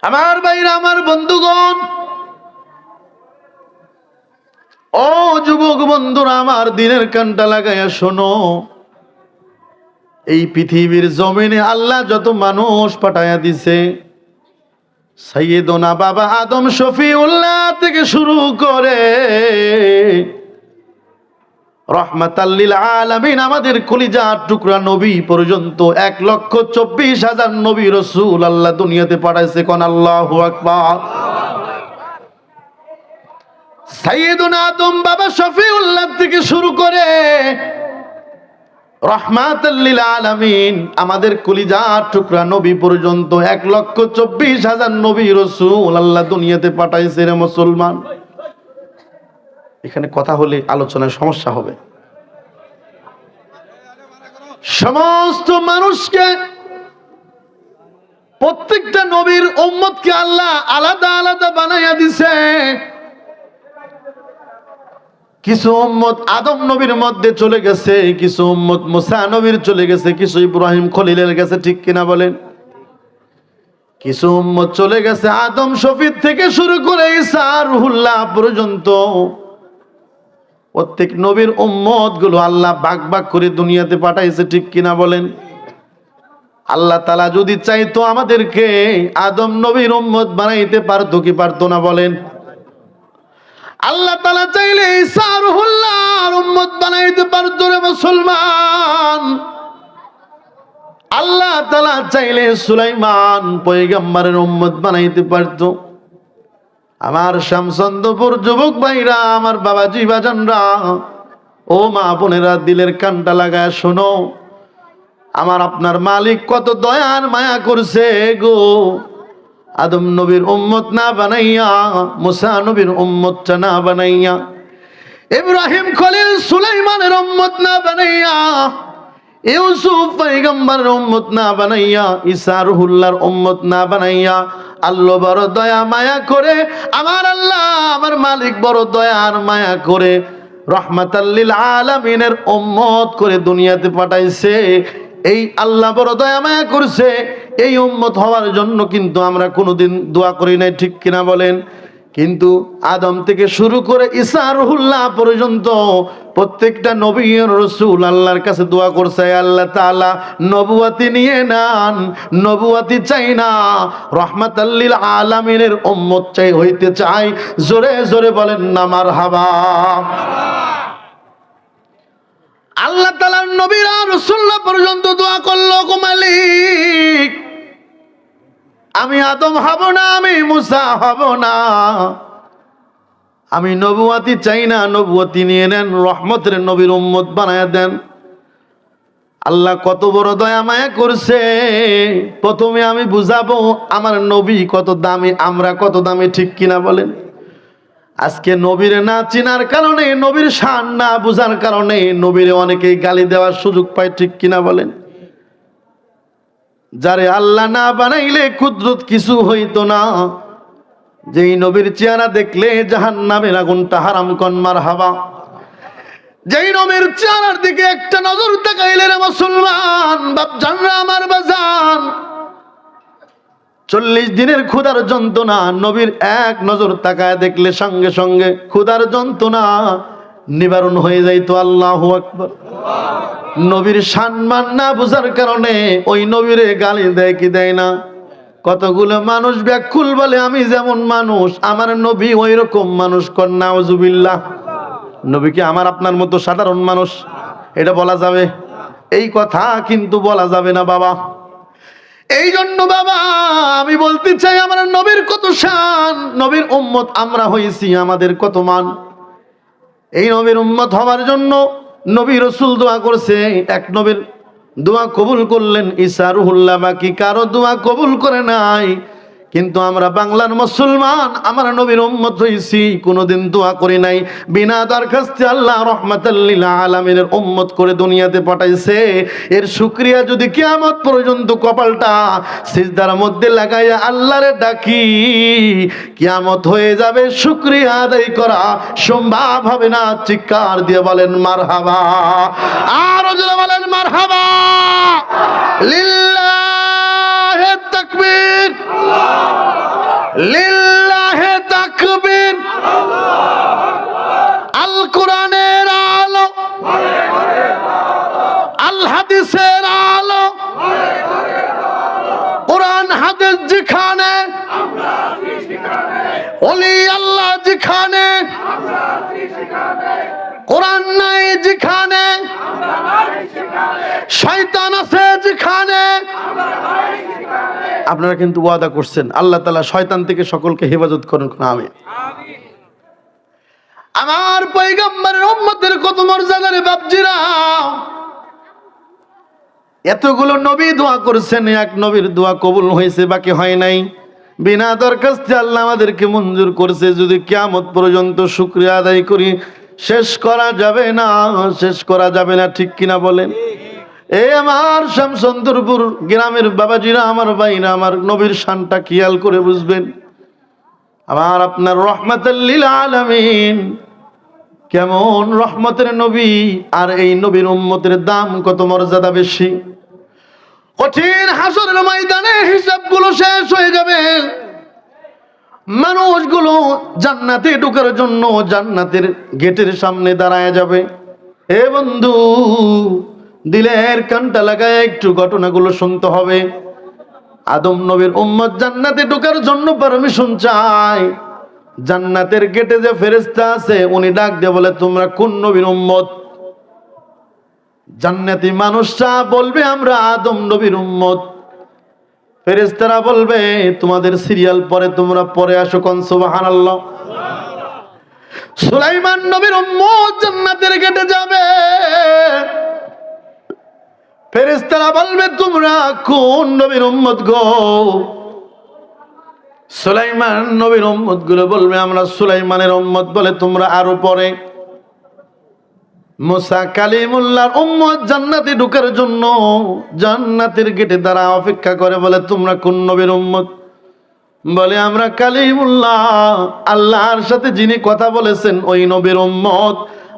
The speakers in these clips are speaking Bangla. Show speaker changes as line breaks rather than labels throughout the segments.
আমার ভাইরা, আমার বন্ধুগণ, ও যুবক বন্ধুরা, আমার দিনের কানটা লাগাইয়া শোনো। এই পৃথিবীর জমিনে আল্লাহ যত মানুষ পাঠাইয়া দিছে, সাইয়েদনা বাবা আদম শফিউল্লাহ থেকে শুরু করে রহমাতাল লিল আলামিন আমাদের কলিজার টুকরা নবী পর্যন্ত 1,24,000 নবী রাসূল আল্লাহ দুনিয়াতে পাঠাইছে। কোন আল্লাহু আকবার। সাইয়েদনা আদম বাবা শফিউল্লাহ থেকে শুরু করে রহমাতাল লিল আলামিন আমাদের কলিজার টুকরা নবী পর্যন্ত 1,24,000 নবী রাসূল আল্লাহ দুনিয়াতে পাঠাইছে। রে মুসলমান, এখানে কথা হলে আলোচনায় সমস্যা হবে। সমস্ত মানুষকে, প্রত্যেকটা নবীর উম্মতকে আল্লাহ আলাদা আলাদা বানাইয়া দিছে। কিছু উম্মত আদম নবীর মধ্যে চলে গেছে, কিছু উম্মত মুসা নবীর চলে গেছে, কিছু ইব্রাহিম খলিলের গেছে, ঠিক কিনা বলেন? কিছু উম্মত চলে গেছে আদম শফির থেকে শুরু করে ঈসা রুহুল্লাহ পর্যন্ত। প্রত্যেক নবীর উম্মত গুলো আল্লাহ ভাগ ভাগ করে দুনিয়াতে পাঠাইছে, ঠিক কিনা বলেন? আল্লাহ তাআলা যদি চাইতো আমাদেরকে আদম নবীর উম্মত বানাইতে পারতো কি পারতো না বলেন? আল্লাহ তাআলা চাইলে ঈসা রুহুল্লাহর উম্মত বানাইতে পারতো। রে মুসলমান, আল্লাহ তাআলা চাইলে সুলাইমান পয়গম্বরের উম্মত বানাইতে পারতো। আমার শামসন্দপুর যুবক ভাইরা, আমার বাবাজি বাজানরা, ও মা বোনেরা, দিলের কানটা লাগায় শোনো। আমার আপনার মালিক কত দয়ার মায়া করছে গো। আদম নবীর উম্মত না বানাইয়া, মুসা নবীর উম্মতটা না বানাইয়া, ইব্রাহিম খলিল সুলাইমানের উম্মত না বানাইয়া, ইউসুফ পয়গম্বরের উম্মত না বানাইয়া, ঈসা রুহুল্লাহর উম্মত না বানাইয়া, আল্লাহ বড় দয়া মায়া করে, আমার আল্লাহ আমার মালিক বড় দয়ার মায়া করে রহমাতাল লিল আলামিনের উম্মত করে দুনিয়াতে পাঠাইছে। এই আল্লাহ বড় দয়া মায়া করছে। এই উম্মত হওয়ার জন্য কিন্তু আমরা কোনোদিন দোয়া করি নাই, ঠিক কিনা বলেন? কিন্তু আদম থেকে শুরু করে ঈসা রুহুল্লাহ পর্যন্ত প্রত্যেকটা নবী রাসূল আল্লাহর কাছে দোয়া করছে, আল্লাহ তাআলা নবুয়তি নিয়ে নেন, নবুয়তি চাই না, রহমাতাল লিল আলামিনের উম্মত চাই, হইতে চাই। জোরে জোরে বলেন না মারহাবা। আল্লাহ তাআলার নবীরা রাসূলরা পর্যন্ত দোয়া করলো, গো মালিক, আমি আদম হব না, আমি মুসা হব না, আমি নবুয়তি চাই না, নবুয়তি নিয়ে নেন, রহমতের নবীর উম্মত বানায়া দেন। আল্লাহ কত বড় দয়া মায়া করছে। প্রথমে আমি বুঝাবো আমার নবী কত দামি, আমরা কত দামি, ঠিক কিনা বলেন? আজকে নবীর না চিনার কারণে, নবীর শান না বুঝার কারণে নবীরে অনেকেই গালি দেওয়ার সুযোগ পায়, ঠিক কিনা বলেন? যারে আল্লাহ না বানাইলে কুদরত কিছু হইতো না। যেই নবীর চেহারা দেখলে জাহান্নামের আগুনটা হারাম, কোন মারহাবা। যেই নবীর চেহারার দিকে একটা নজর তাকাইলে রে মুসলমান বাপজানরা, আমার বাজান, 40 দিনের ক্ষুধার যন্ত্রণা নবীর এক নজর তাকায় দেখলে সঙ্গে সঙ্গে ক্ষুধার যন্ত্রণা নিবারণ হয়ে যাইতো। আল্লাহু আকবার। নবীর সম্মান না বুঝার কারণে ওই নবীরে গালি দেয় কি দেয় না? কতগুলো মানুষ ব্যাকুল বলে আমি যেমন মানুষ, আমার নবী ওই রকম মানুষ। কর নাউজুবিল্লাহ। নবী কি আমার আপনার মতো সাধারণ মানুষ? এটা বলা যাবে? এই কথা কিন্তু বলা যাবে না বাবা। এই জন্য বাবা আমি বলতে চাই, আমার নবীর কত শান, নবীর উম্মত আমরা হয়েছি, আমাদের কত মান। এই নবীর উম্মত হওয়ার জন্য নবী রাসূল দোয়া করছে, এক নবীর দোয়া কবুল করলেন ঈসা রুহুল্লাহ, বাকি কারো দোয়া কবুল করে নাই। কিন্তু আমরা বাংলার মুসলমান, আমার নবীর উম্মত হইছি, কোনোদিন দোয়া করি নাই। বিনা দরখাস্তে আল্লাহ রহমাতাল লিল আলামিনের উম্মত করে দুনিয়াতে পাঠাইছে। এর শুকরিয়া যদি কিয়ামত পর্যন্ত কপালটা সিজদার মধ্যে লাগাইয়া আল্লাহরে ডাকি, কিয়ামত হয়ে যাবে, শুকরিয়া আদায় করা সম্ভব হবে না। চিৎকার দিয়ে বলেন মারহাবা। আর জোরে বলেন মারহাবা। লিল্লাহি তাকবীর। লিল্লাহে তাকবীর। আল কোরআনের আলো, আল হাদিসের আলো, কোরআন হাদিস যেখানে, ওলি আল্লাহ যেখানে, কোরআন নাই যেখানে, শয়তান আছে যেখানে। আপনারা কিন্তু ওয়াদা করছেন আল্লাহ তাআলা শয়তান থেকে সকলকে হেফাজত করেন। আমিন। আমার পয়গম্বরের উম্মতের কত মর্যাদা রে বাপজিরা। এতগুলো নবী দোয়া করেছেন, এক নবীর দোয়া কবুল হয়েছে, বাকি হয় নাই। বিনা দরখাস্তে আল্লাহ আমাদেরকে মঞ্জুর করেছে। যদি কিয়ামত পর্যন্ত শুকরিয়া আদায় করি শেষ করা যাবে না, শেষ করা যাবে না, ঠিক কিনা বলেন? এই আমার শামসুন্দরপুর গ্রামের বাবাজিরা, আমার ভাইরা, আমার নবীর শানটা খেয়াল করে বুঝবেন। আমার আপনার রহমাতুল লিল আলামিন, কেমন রহমতের নবী, আর এই নবীর উম্মতের দাম কত মর্যাদা বেশি। কঠিন হাসরের ময়দানে হিসাবগুলো শেষ হয়ে যাবে। মানুষগুলো জান্নাতে ঢোকার জন্য জান্নাতের গেটের সামনে দাঁড়ায় যাবে। হে বন্ধু, দিলের কানটা লাগায় একটু ঘটনাগুলো শুনতে হবে। আদম নবীর উম্মত জান্নাতে ঢোকার জন্য পারমিশন চায়। জান্নাতের গেটে যে ফেরেশতা আছে উনি ডাক দিয়ে বলে, তোমরা কোন নবীর উম্মত? জান্নাতি মানুষরা বলবে, আমরা আদম নবীর উম্মত। ফেরেশতারা বলবে, তোমাদের সিরিয়াল পরে, তোমরা পরে আসো। কোন সুবহানাল্লাহ। সুলাইমান নবীর উম্মত জান্নাতের গেটে যাবে। ফেরেশতারা বলবে, তোমরা কোন নবীর উম্মত গো? সুলাইমান নবীর উম্মত গুলো বলবে, আমরা সুলাইমানের উম্মত। বলে, তোমরা আরো পরে। মুসা কালিমুল্লাহর উম্মত জান্নাতে ঢোকার জন্য জান্নাতের গেটে দাঁড়া অপেক্ষা করে। বলে, তোমরা কোন নবীর উম্মত? বলে, আমরা কালিমুল্লাহ, আল্লাহর সাথে যিনি কথা বলেছেন ওই নবীর উম্মত।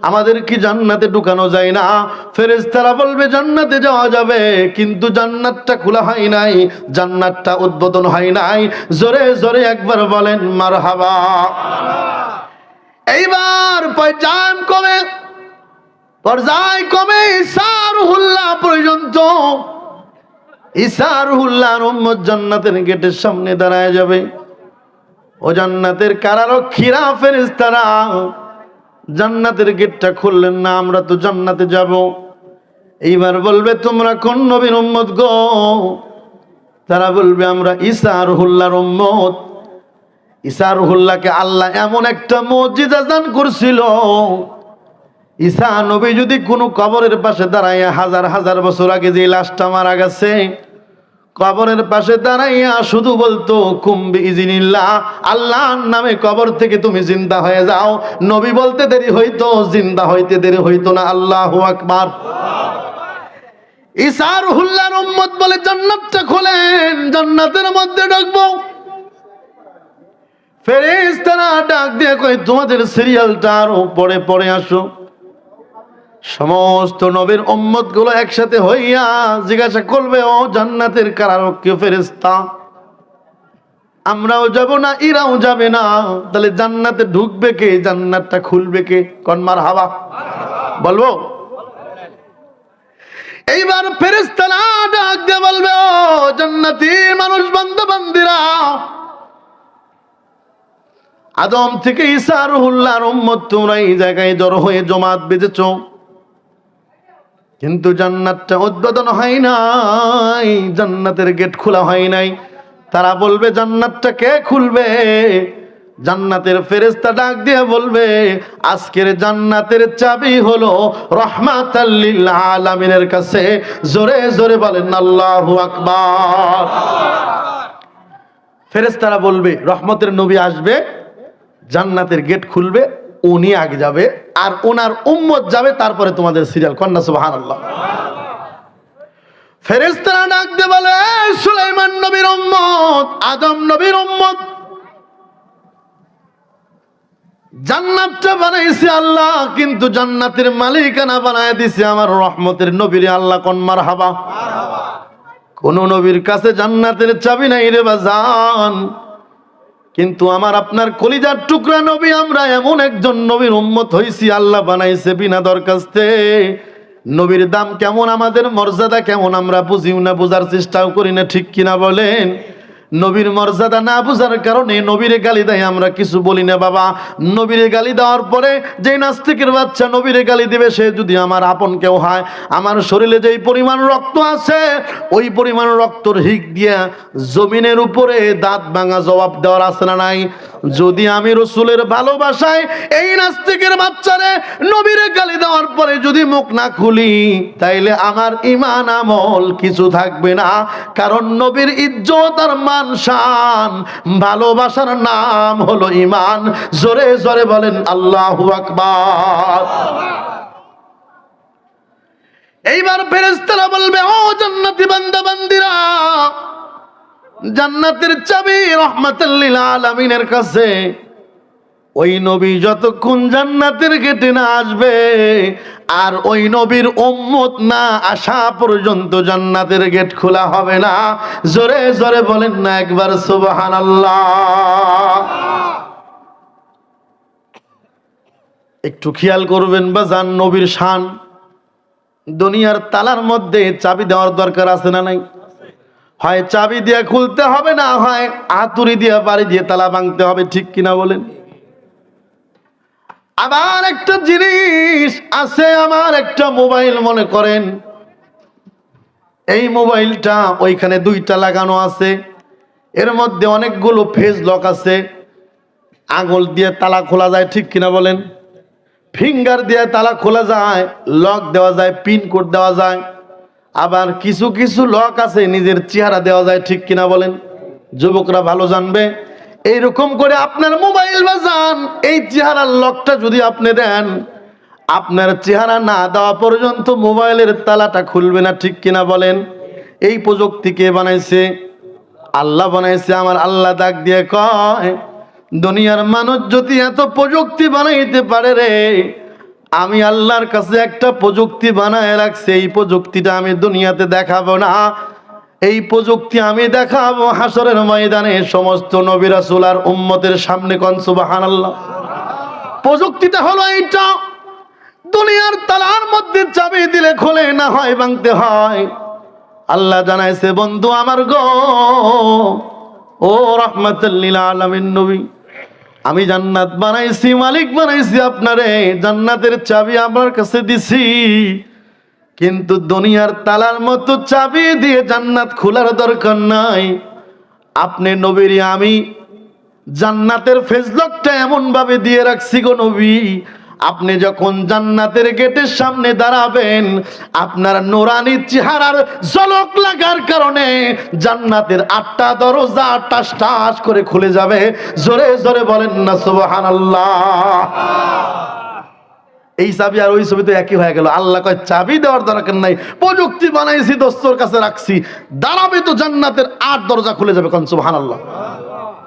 আমাদের কি জান্নাতে ঢুকানো যায় না? ফেরেশতারা বলবে, জান্নাতে যাওয়া যাবে, কিন্তু জান্নাতটা খোলা হয় নাই, জান্নাতটা উদ্বোধন হয় নাই। জোরে জোরে একবার বলেন মারহাবা। এইবার পর্যায় কমে ঈসা রুহুল্লাহ পর্যন্ত। ঈসা রুহুল্লাহর উম্মত জান্নাতের গেটের সামনে দাঁড়ায় যাবে। ও জান্নাতের কারারক্ষীরা, ফেরেশতারা জান্নাতের গেটটা খুললেন না, আমরা তো জান্নাতে যাব। এইবার বলবে, তোমরা কোন নবীর উম্মত গো? তারা বলবে, আমরা ঈসা রুহুল্লাহর উম্মত। ঈসা রুহুল্লাহকে আল্লাহ এমন একটা মুজিজা দান করছিল, ঈসা নবী যদি কোনো কবরের পাশে দাঁড়াইয়া, হাজার হাজার বছর আগে যে লাশটা মারা গেছে, কবরের পাশে দাঁড়াইয়া শুধু বলতো, কুম্বি ইজিনিল্লাহ, আল্লাহর নামে কবর থেকে তুমি জিন্দা হয়ে যাও। নবী বলতে দেরি হইতো, জিন্দা হইতে দেরি হইতো না। আল্লাহু আকবার। ঈসা রুহুল্লাহর উম্মত বলে, জান্নাতটা খোলেন, জান্নাতের মধ্যে ঢুকবো। ফেরেশতারা ডাক দিয়ে কয়, তোমাদের সিরিয়ালটা আরো পরে পরে আসো। সমস্ত নবীর উম্মত গুলো একসাথে হইয়া জিজ্ঞাসা করবে, ও জান্নাতের কারারক্ষী ফেরেশতা, আমরাও যাব না, এরাও যাবে না, তাহলে জান্নাতে ঢুকবে কে? জান্নাতটা খুলবে কে? কোন মারহাবা বলবো? এইবার ফেরেশতারা ডাক দিয়ে বলবে, ও জান্নাতি মানুষ বান্দা বান্দিরা, আদম থেকে ঈসা রুহুল্লাহর উম্মত তোমরা এই জায়গায় জড়ো হয়ে জমাত বেঁধেছো, কিন্তু জান্নাতটা উদ্বোধন হয় নাই, জান্নাতের গেট খোলা হয় নাই। তারা বলবে, জান্নাতটা কে খুলবে? জান্নাতের ফেরেশতা ডাক দিয়ে বলবে, আজকের জান্নাতের চাবি হলো রাহমাতাল লিল আলামিনের কাছে। জোরে জোরে বলেন আল্লাহু আকবার। ফেরেশতারা বলবে, রহমতের নবী আসবে, জান্নাতের গেট খুলবে, উনি আগে যাবে আর ওনার উম্মত যাবে, তারপরে তোমাদের সিরিয়াল। কন্যা সুবহানাল্লাহ। ফেরেশতারা ডাক দিয়ে বলে, সুলাইমান নবীর উম্মত, আদম নবীর উম্মত, জান্নাতটা বানাইছে আল্লাহ, কিন্তু জান্নাতের মালিকানা বানায় দিছে আমার রহমতের নবীর আল্লাহ। কোন মারহাবা। কোন নবীর কাছে জান্নাতের চাবি নাই রে বাজান। কিন্তু আমার আপনার কলিজার টুকরা নবী, আমরা এমন একজন নবীর উম্মত হইছি, আল্লাহ বানাইছে বিনা দরখাস্তে। নবীর দাম কেমন, আমাদের মর্যাদা কেমন আমরা বুঝিও না, বোঝার চেষ্টাও করি না, ঠিক কিনা বলেন? নবীর মর্যাদা না বুঝার কারণে নবীরে গালি দেয়, আমরা কিছু বলি না। বাবা, নবীরে গালি দেওয়ার পরে যে নাস্তিকের বাচ্চা নবীরে গালি দিবে, সে যদি আমার আপন কেউ হয়, আমার শরীরে যেই পরিমাণ রক্ত আছে, ওই পরিমাণ রক্তর হিক দিয়া জমিনের উপরে দাঁত ভাঙা জবাব দেওয়ার আছে না নাই? যদি আমি রসুলের ভালোবাসায় এই নাস্তিকের বাচ্চারে নবীরে গালি দেওয়ার পরে যদি মুখ না খুলি, তাইলে আমার ঈমান আমল কিছু থাকবে না। কারণ নবীর ইজ্জত আর মান শান, ভালোবাসার নাম হলো ঈমান। জোরে জোরে বলেন আল্লাহু আকবার। এইবার ফেরেশতারা বলবে, ও জান্নাতি বান্দা বান্দিরা, জান্নাতের চাবি রাহমাতুল লিল আলামিনের কাছে। ওই নবী যতক্ষণ জান্নাতের গেটে না আসবে, আর ওই নবীর উম্মত না আসা পর্যন্ত জান্নাতের গেট খোলা হবে না। জোরে জোরে বলেন না একবার সুবহানাল্লাহ। একটু খেয়াল করবেন বাজান, নবীর শান। দুনিয়ার তালার মধ্যে চাবি দেওয়ার দরকার আছে না নাই? হয় চাবি দিয়ে খুলতে হবে, না হয় হাতুড়ি দিয়ে বাড়ি দিয়ে তালা ভাঙতে হবে, ঠিক কিনা বলেন? আবার একটা জিনিস আছে, আমার একটা মোবাইল মনে করেন, এই মোবাইলটা ওইখানে দুইটা লাগানো আছে, এর মধ্যে অনেকগুলো ফেজ লক আছে। আঙুল দিয়ে তালা খোলা যায়, ঠিক কিনা বলেন? ফিঙ্গার দিয়ে তালা খোলা যায়, লক দেওয়া যায়, পিন কোড দেওয়া যায়। আবার কিছু কিছু লক আছে নিজের চেহারা দেওয়া যায়, ঠিক কিনা বলেন? যুবকরা ভালো জানবে। এইরকম করে আপনার মোবাইল বাজান, এই চেহারার লকটা যদি আপনি দেন, আপনার চেহারা না দেওয়া পর্যন্ত মোবাইলের তালাটা খুলবে না, ঠিক কিনা বলেন? এই প্রযুক্তি কে বানাইছে? আল্লাহ বানাইছে। আমার আল্লাহ ডাক দিয়ে কয়, দুনিয়ার মানুষ যদি এত প্রযুক্তি বানাইতে পারে রে, আমি আল্লাহর কাছে একটা প্রযুক্তি বানায় রাখছি, এই প্রযুক্তিটা আমি দুনিয়াতে দেখাবো না। এই প্রযুক্তি আমি দেখাবো হাসরের ময়দানে সমস্ত নবী রাসূল আর উম্মতের সামনে। কোন সুবহানাল্লাহ। প্রযুক্তিটা হলো এইটা, দুনিয়ার তালার মধ্যে চাবি দিলে খোলে, না হয় ভাঙতে হয়। আল্লাহ জানাইছে, বন্ধু আমার গো, ও রাহমাতুল লিল আলামিন নবী, আমি জান্নাত বানাইছি, মালিক বানাইছি আপনারে, জান্নাতের চাবি আমার কাছে দিছি। কিন্তু দুনিয়ার তালার মতো চাবি দিয়ে জান্নাত খোলার দরকার নাই। আপনি নবীর আমি জান্নাতের ফেজলকটা এমন ভাবে দিয়ে রাখছি গো নবী, আপনি যখন জান্নাতের গেটের সামনে দাঁড়াবেন, আপনার নূরানি চেহারার ঝলক লাগার কারণে জান্নাতের 8টা দরজা টাস টাস করে খুলে যাবে। জোরে জোরে বলেন না সুবহানাল্লাহ। এই চাবি আর ওই ছবি তো একই হয়ে গেল। আল্লাহ কয় চাবি দেওয়ার দরকার নাই, প্রযুক্তি বানাইছি, দোস্তর কাছে রাখছি, দাঁড়াবে তো জান্নাতের 8 দরজা খুলে যাবে। কোন সুবহানাল্লাহ।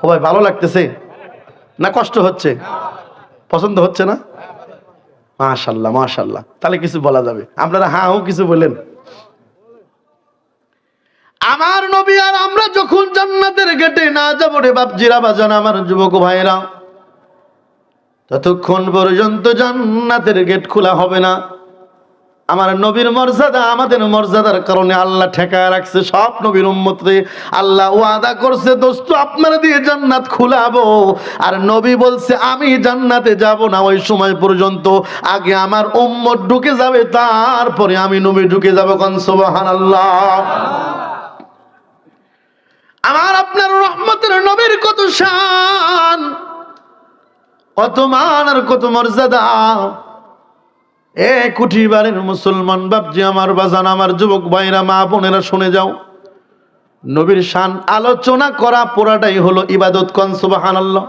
ও ভাই, ভালো লাগতেছে না কষ্ট হচ্ছে? পছন্দ হচ্ছে না? মাশাআল্লাহ মাশাআল্লাহ। তাহলে কিছু বলা যাবে, আপনারা হ্যাঁ ও কিছু বলেন। আমার নবী আর আমরা যখন জান্নাতের গেটে না যাব রে বাপজিরা বাজান, আমার যুবক ভাইরা, ততক্ষণ পর্যন্ত জান্নাতের গেট খোলা হবে না। আমার নবীর মর্যাদা, আমাদের মর্যাদার কারণে আল্লাহ ঠেকায় রাখছে সব নবীর উম্মতরে। আল্লাহ ওয়াদা করছে, দোস্ত আপনার দিয়ে জান্নাত খুলাবো। আর নবী বলছে, আমি জান্নাতে যাব না ওই সময় পর্যন্ত, আগে আমার উম্মত ঢুকে যাবে, তারপরে আমি নবী ঢুকে যাব। কোন সুবহানাল্লাহ। আমার আপনার রহমতের নবীর কত শান, কত মান আর কত মর্যাদা। এ কুঠিবারের মুসলমান বাপজি আমার বাজান, আমার যুবক ভাইরা, মা বোনেরা শুনে যাও, নবীর শান আলোচনা করা পুরাটাই হলো ইবাদত। কোন সুবহানাল্লাহ।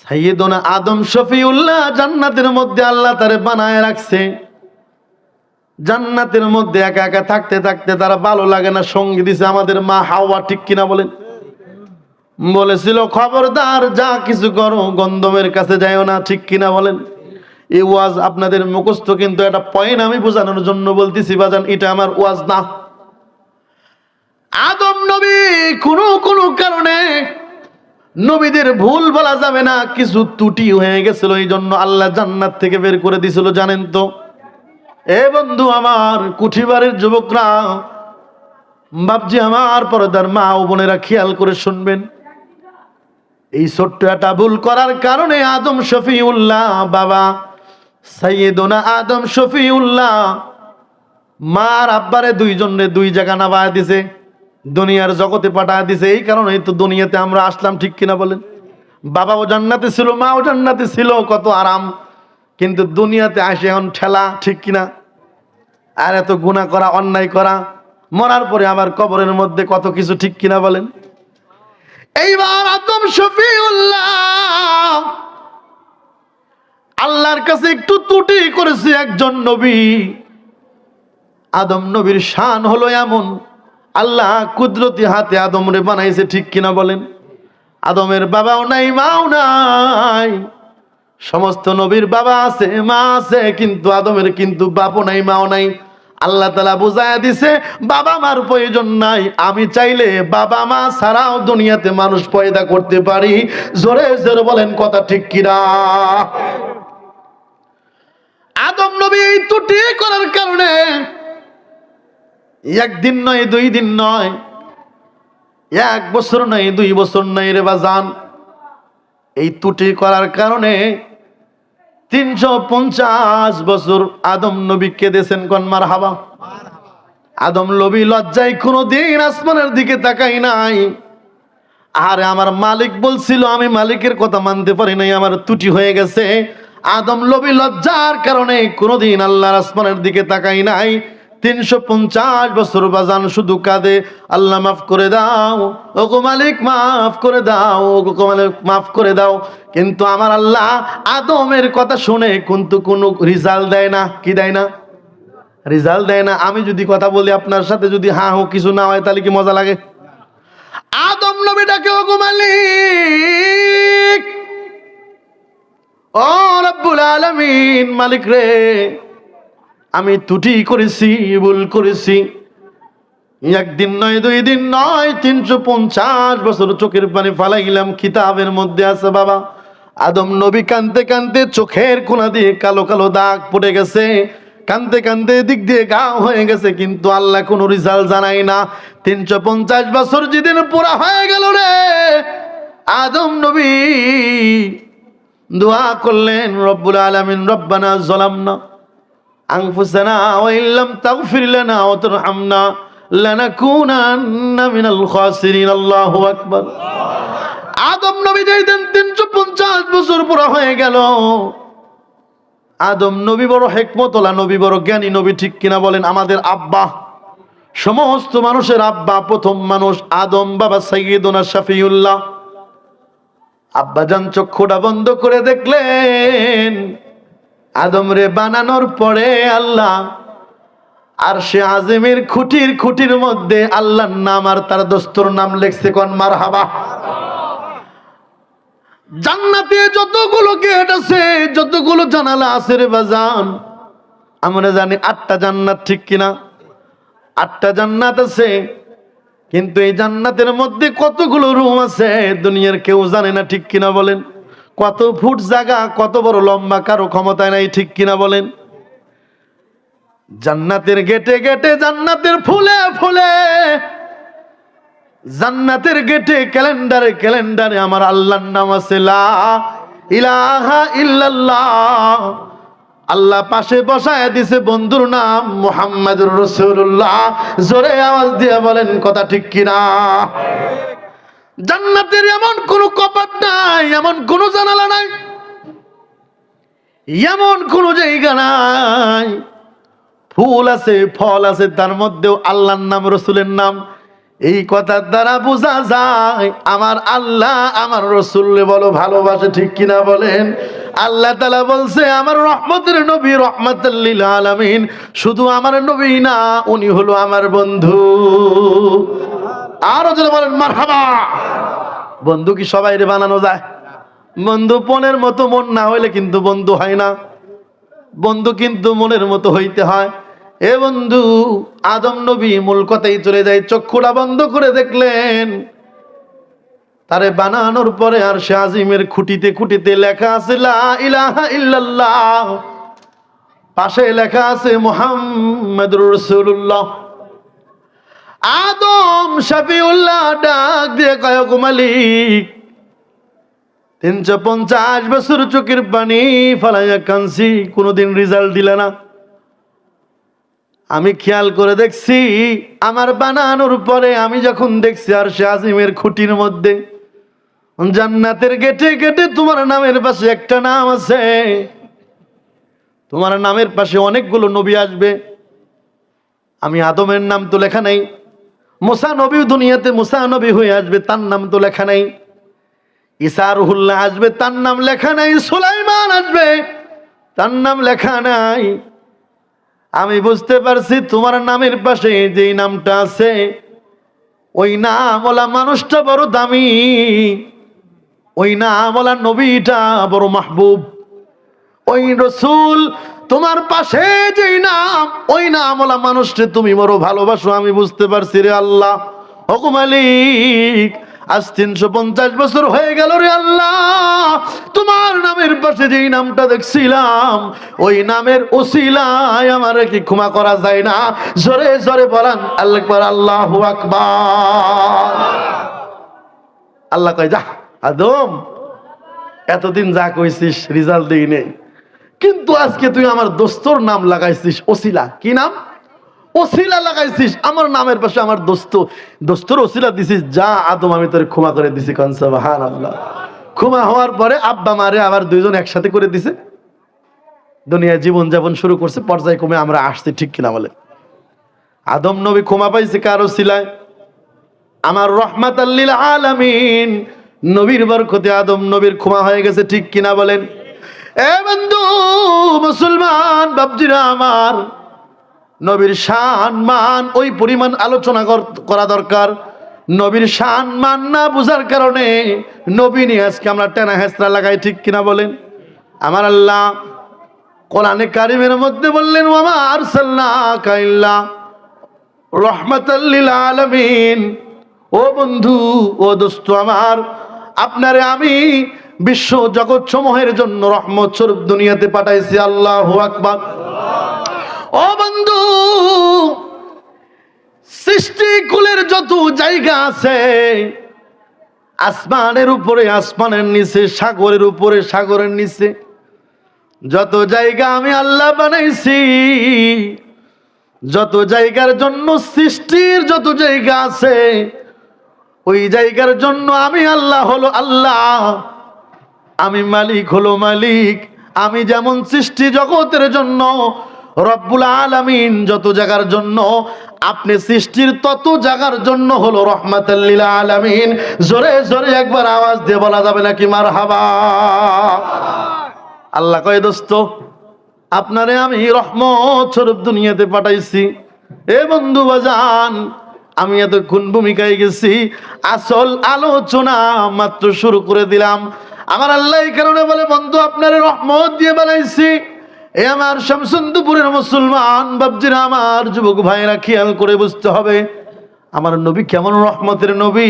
সাইয়্যিদুনা আদম শফিউল্লাহ জান্নাতের মধ্যে আল্লাহ তারে বানায় রাখছে। জান্নাতের মধ্যে একা একা থাকতে থাকতে তারা ভালো লাগে না, সঙ্গী দিছে আমাদের মা হাওয়া, ঠিক কিনা বলেন? বলেছিল, খবরদার যা কিছু করো গন্ধমের কাছে যাইও না, ঠিক কিনা বলেন? এই ওয়াজ আপনাদের মুখস্থ, কিন্তু একটা পয়েন্ট আমি বোঝানোর জন্য বলতেছি বাজান, এটা আমার ওয়াজ না। আদম নবী কোন কারণে নবীদের ভুল বলা যাবে না, কিছু ত্রুটি হয়ে গেছিল, এই জন্য আল্লাহ জান্নাত থেকে বের করে দিছিল। জানেন তো এ বন্ধু আমার, কুঠিবাড়ির যুবকরা, বাপজি আমার, পর্দার মা ও বোনেরা খেয়াল করে শুনবেন। এই ছোট্ট একটা ভুল করার কারণে আদম শফিউল্লাহ বাবা সাইয়েদনা আদম শফিউল্লাহ মার আব্বারে দুইজনে দুই জায়গা নামায় দিছে, দুনিয়ার জগতে পাঠায় দিছে। এই কারণেই তো দুনিয়াতে আমরা আসলাম, ঠিক কিনা বলেন? বাবাও জান্নাতে ছিল, মাও জান্নাতে ছিল, কত আরাম। কিন্তু দুনিয়াতে আসে এখন ঠেলা, ঠিক কিনা? আর এত গুনাহ করা, অন্যায় করা, মরার পরে আবার কবরের মধ্যে কত কিছু, ঠিক কিনা বলেন? এইবার আদম শফিউল্লাহ আল্লাহর কাছে একটু ত্রুটি করেছে একজন নবী। আদম নবীর শান হলো এমন, আল্লাহ কুদরতি হাতে আদমরে বানাইছে, ঠিক কিনা বলেন? আদমের বাবাও নাই, মাও নাই। সমস্ত নবীর বাবা আছে, মা আছে, কিন্তু আদমের কিন্তু বাপও নাই, মাও নাই। আল্লাহ তাআলা বুঝায়া দিছে বাবা মার প্রয়োজন নাই, আমি চাইলে বাবা মা ছাড়াও দুনিয়াতে মানুষ পয়দা করতে পারি। জোরে জোরে বলেন কথা ঠিক কিনা? আদম নবী এই ত্রুটি করার কারণে একদিন নয়, দুই দিন নয়, 1 বছর নয়, 2 বছর নয় রে বাজান, এই ত্রুটি করার কারণে 350 বছর আদম নবী কেঁদেছেন। কোন মারহাবা? আদম নবী লজ্জায় কোনোদিন আসমানের দিকে তাকাই নাই। আরে আমার মালিক বলছিল, আমি মালিকের কথা মানতে পারি নাই, আমার ত্রুটি হয়ে গেছে। আদম নবী লজ্জার কারণে কোনোদিন আল্লাহর আসমানের দিকে তাকাই নাই। 350 বছর বাজান শুধু কাঁদে, আল্লাহ মাফ করে দাও, ওগো মালিক মাফ করে দাও, ওগো মালিক মাফ করে দাও। কিন্তু আমার আল্লাহ আদমের কথা শুনে কিন্তু কোনো রিজাল্ট দেয় না। কি দেয় না? রিজাল্ট দেয় না। আমি যদি কথা বলি আপনার সাথে, যদি হা হো কিছু না হয়, তাহলে কি মজা লাগে? আদম নবীটাকে, ওগো মালিক, ও রব্বুল আলামিন, মালিক রে, আমি ত্রুটি করেছি, ভুল করেছি। একদিন নয়, 2 দিন নয়, 350 বছর চোখের পানি ফালাইলাম, কিতাবের মধ্যে আছে বাবা। আদম নবী কানতে কানতে চোখের কোনা দিয়ে কালো কালো দাগ পড়ে গেছে, কানতে কানতে দিক দিয়ে গা হয়ে গেছে, কিন্তু আল্লাহ কোনো রিজাল্ট জানাই না। 350 বছর যেদিন পুরা হয়ে গেল রে, আদম নবী দোয়া করলেন, রব্বুল আলামিন রব্বানা যালামনা আনফুসানা ওয়া ইল্লাম তাগফির লানা ওয়া তারহামনা লানাকুনান্না মিনাল খাসিরিন। আল্লাহু আকবার। আদম নবী যেদিন 350 বছর পুরা হয়ে গেল, আদম নবী বড় হিকমতওয়ালা নবী, বড় জ্ঞানী নবী, ঠিক কিনা বলেন? আমাদের আব্বা, সমস্ত মানুষের আব্বা, প্রথম মানুষ আদম বাবা সাইয়্যিদুনা শফিউল্লাহ। আব্বাজান চক্ষুটা বন্ধ করে দেখলেন, আদম রে বানানোর পরে আল্লাহ আরশে আজিমের খুঁটির মধ্যে আল্লাহর নাম আর তার দোস্তর নাম লিখছে। কোন মারহাবা? জান্নাতে যতগুলো গেট আছে, যতগুলো জানালা আছে রে বাজান, আমরা জানি 8টা জান্নাত, ঠিক কিনা? 8টা জান্নাত আছে, কিন্তু এই জান্নাতের মধ্যে কতগুলো রুম আছে দুনিয়ার কেউ জানে না, ঠিক কিনা বলেন? কত ফুট জায়গা, কত বড় লম্বা, কারো ক্ষমতায় নাই, ঠিক কিনা বলেন? জান্নাতের গেটে গেটে, জান্নাতের ফুলে ফুলে, জান্নাতের গেটে ক্যালেন্ডারে ক্যালেন্ডারে আমার আল্লাহর নাম আছে, লা ইলাহা ইল্লাল্লাহ। আল্লাহ পাশে বসায় দিছে বন্ধুর নাম মুহাম্মাদুর রাসূলুল্লাহ। জোরে আওয়াজ দিয়ে বলেন কথা ঠিক কিনা? জান্নাতের এমন কোনো কপাট নাই, এমন কোনো জানালা নাই, এমন কোনো জায়গা নাই। ফুল আছে, ফল আছে, তার মধ্যেও আল্লাহর নাম, রসুলের নাম। এই কথার দ্বারা বোঝা যায় আমার আল্লাহ আমার রসুলকে বলো ভালোবাসে, ঠিক কিনা বলেন? আল্লাহ তাআলা বলছে আমার রহমতের নবী রাহমাতুল লিল আলামিন শুধু আমার নবী না, উনি হলো আমার বন্ধু। আরো যদি বলেন মারহাবা। বন্ধু কি সবাইরে বানানো যায়? বন্ধু পনের মতো মন না হইলে কিন্তু বন্ধু হয় না। বন্ধু কিন্তু মনের মতো হইতে হয়। এ বন্ধু, আদম নবী মূল কথাই চলে যায়, চক্ষুটা বন্ধ করে দেখলেন তারে বানানোর পরে আরশে আজিমের খুঁটিতে খুঁটিতে লেখা আছে লা ইলাহা ইল্লাল্লাহ, পাশে লেখা আছে মুহাম্মাদুর রাসূলুল্লাহ। আদম শফিউল্লাহ ডাক দিয়ে কয়, গো মালিক, 350 বছর চোখের পানি ফলাইয়া কাঁদছি, কোনোদিন রেজাল্ট দিলে না। আমি খেয়াল করে দেখছি, আমার বানানোর পরে আমি যখন দেখছি আরশে আজিমের খুঁটির মধ্যে জান্নাতের গেটে গেটে তোমার নামের পাশে একটা নাম আছে, তোমার নামের পাশে অনেকগুলো নবী আসবে। আমি আদমের নাম তো লেখা নাই, মুসা নবী দুনিয়াতে মুসা নবী হয়ে আসবে, তার নাম তো লেখা নাই। ঈসা রুহুল্লাহ আসবে, তার নাম লেখা নাই। সুলাইমান আসবে, তার নাম লেখা নাই। আমি বুঝতে পারছি তোমার নামের পাশে যেই নামটা আছে, ওই নামওয়ালা মানুষটা বড় দামি, ওই নামওয়ালা নবীটা বড় মাহবুব। ওই রসুল তোমার পাশে যেই নাম, ওই নামওয়ালা মানুষটা তুমি বড় ভালোবাসো। আমি বুঝতে পারছি রে আল্লাহ। ওগো মালিক, আজ 350 বছর হয়ে গেল রে আল্লাহ, তোমার নামের পাশে যেই নামটা দেখছিলাম, ওই নামের ওসিলায় আমার কি ক্ষমা করা যায় না? জোরে জোরে বলেন আল্লাহু আকবার, আল্লাহু আকবার। আল্লাহ কয়, যা আদম, এতদিন যা কইছিস রেজাল্ট দেই নেই, কিন্তু আজকে তুই আমার দোস্তর নাম লাগাইছিস, ওসিলা। কি নাম? ওসিলা লাগাইছিস আমার নামের পাশে, আমার দোস্তর ওসিলা দিছিস। যা আদম, আমি তোরে ক্ষমা করে দিছি। কোন সুবহানাল্লাহ। ক্ষমা হওয়ার পরে আব্বা মারে আবার দুইজন একসাথে করে দিছে, দুনিয়ায় জীবন যাপন শুরু করছে। পর্যায়ক্রমে আমরা আসছি, ঠিক কিনা বলে? আদম নবী ক্ষমা পাইছে কার ওসিলায়? আমার রাহমাতাল লিল আলামিন নবীর বরকতে আদম নবীর ক্ষমা হয়ে গেছে, ঠিক কিনা বলেন? এ বন্ধু মুসলমান বাপজিরা আমার, নবীর শান মান ওই পরিমাণ আলোচনা করা দরকার। নবীর শান মান না বুঝার কারণে নবী নিয়ে আজকে আমরা টেনা হেঁচড়া লাগাই, ঠিক কিনা বলেন? আমার আল্লাহ কোরআনে কারিমের মধ্যে বললেন, ওয়া মা আরসালনাকা ইল্লা রাহমাতাল লিল আলামিন। ও বন্ধু, ও দোস্ত আমার, আপনারে আমি বিশ্ব জগৎ সমূহের জন্য রহমত স্বরূপ দুনিয়াতে পাঠাইছি। আল্লাহু আকবার। ও বন্ধু, সৃষ্টিকুলের যত জায়গা আছে, আসমানের উপরে আসমানের নিচে, সাগরের উপরে সাগরের নিচে, যত জায়গা আমি আল্লাহ বানাইছি, যত জায়গার জন্য সৃষ্টির যত জায়গা আছে, ওই জায়গার জন্য আমি আল্লাহ হলো আল্লাহ, আমি মালিক হলো মালিক। আমি যেমন সৃষ্টি জগতের জন্য রব্বুল আলামিন, যত জায়গার জন্য আপনি সৃষ্টির তত জায়গার জন্য হলো রহমাতাল লিল আলামিন। জোরে জোরে একবার আওয়াজ দিয়ে বলা যাবে নাকি মারহাবা? আল্লাহ কয়, দোস্ত আপনারে আমি রহমত স্বরূপ দুনিয়াতে পাঠাইছি। এ বন্ধু বাজান, আমি এতক্ষণ ভূমিকায় গেছি, আসল আলোচনা মাত্র শুরু করে দিলাম। আমার আল্লাহ এই কারণে বলে, বন্ধু আপনারে রহমত দিয়ে বানাইছি। এ আমার শামসুন্দরপুরের মুসলমান বাপজিরা আমার, যুবক ভাইরা খেয়াল করে বুঝতে হবে, আমার নবী কেমন রহমতের নবী,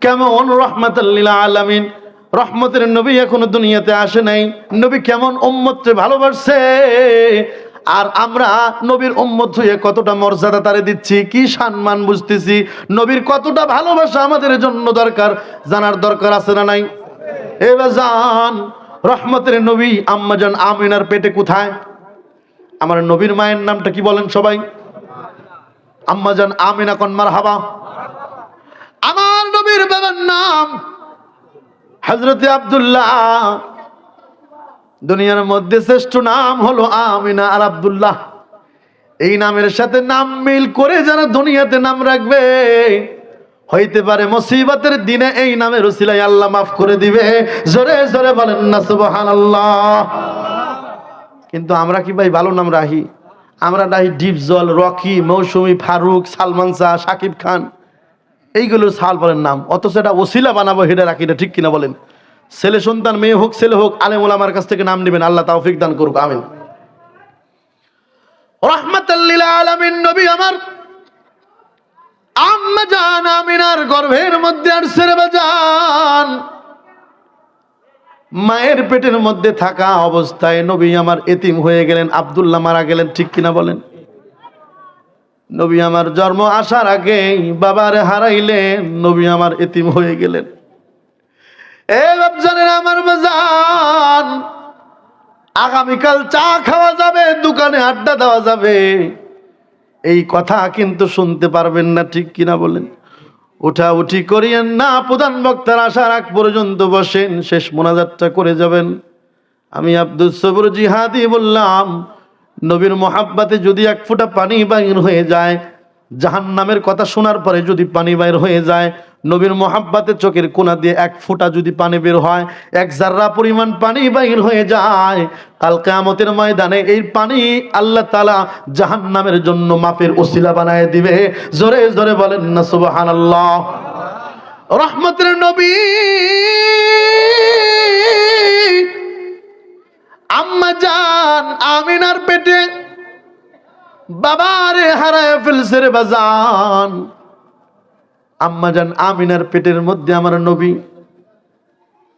কেমন রহমাতাল লিল আলামিন। রহমতের নবী এখনো দুনিয়াতে আসে নাই। নবী কেমন উম্মতকে ভালোবাসে, আর আমরা নবীর উম্মত হয়ে কতটা মর্যাদা তারে দিচ্ছি, কি সম্মান বুঝতেছি, নবীর কতটা ভালোবাসা আমাদের জন্য দরকার, জানার দরকার আছে না নাই? এবার জান, রহমতের নবী আম্মাজান আমিনার পেটে কোথায়? আমার নবীর মায়ের নামটা কি বলেন সবাই? আম্মাজান আমিনা, কোন মারহাবা। আমার নবীর বাবার নাম হযরতে আব্দুল্লাহ। দুনিয়ার মধ্যে শ্রেষ্ঠ নাম হলো আমিনা আর আব্দুল্লাহ। এই নামের সাথে নাম মিল করে যারা দুনিয়াতে নাম রাখবে, হইতে পারে মুসিবতের দিনে এই নামের উসিলায় আল্লাহ মাফ করে দিবে। জোরে জোরে বলেন না সুবহানাল্লাহ। কিন্তু আমরা কি ভাই ভালো নাম রাখি? আমরা রাখি ডিপজল, রকি, মৌসুমী, ফারুক, সালমান শাহ, সাকিব খান, এইগুলো সাল বলেন নাম, অথচ এটা ওসিলা বানাবো হেডে রাখি, এটা ঠিক কিনা বলেন? ছেলে সন্তান, মেয়ে হোক ছেলে হোক, আলেম ওলামার কাছ থেকে নাম নেবেন, আল্লাহ তৌফিক দান করুক, আমিন। রহমাতাল লিল আলামিন নবী আমার আম্মা জান আমিনার গর্ভের মধ্যে আসছে রে বাজান। মায়ের পেটের মধ্যে থাকা অবস্থায় নবী আমার এতিম হয়ে গেলেন, আব্দুল্লাহ মারা গেলেন, ঠিক কিনা বলেন? নবী আমার জন্ম আসার আগে বাবারে হারাইলেন, নবী আমার এতিম হয়ে গেলেন। এ বাপজানের আমার বাজান, আগামীকাল চা খাওয়া যাবে, দোকানে আড্ডা দেওয়া যাবে, এই কথা কিন্তু শুনতে পারবেন না, ঠিক কিনা বলেন? উঠা উঠি করিয়েন না, প্রধান বক্তার আসার আগ পর্যন্ত বসেন, শেষ মোনাজাতটা করে যাবেন। আমি আব্দুল সবুর জিহাদি বললাম, নবীর মোহাব্বতে যদি এক ফোঁটা পানি বাইর হয়ে যায়, জাহান্নামের কথা শোনার পরে যদি পানি বাইর হয়ে যায়, নবীর মোহাব্বতে চোখের কোনা দিয়ে এক ফোঁটা যদি পানি বের হয়, এক জাররা পরিমাণ পানি বাইর হয়ে যায়, কাল কিয়ামতের ময়দানে এই পানি আল্লাহ তাআলা জাহান্নামের জন্য মাপের ওসিলা বানায় দিবে। জোরে জোরে বলেন না সুবহানাল্লাহ। রহমতের নবী আম্মা জান আমিনার পেটে বাবারে হারায় ফেলছে রে বাজান। আম্মা জান আমিনার পেটের মধ্যে আমার নবী।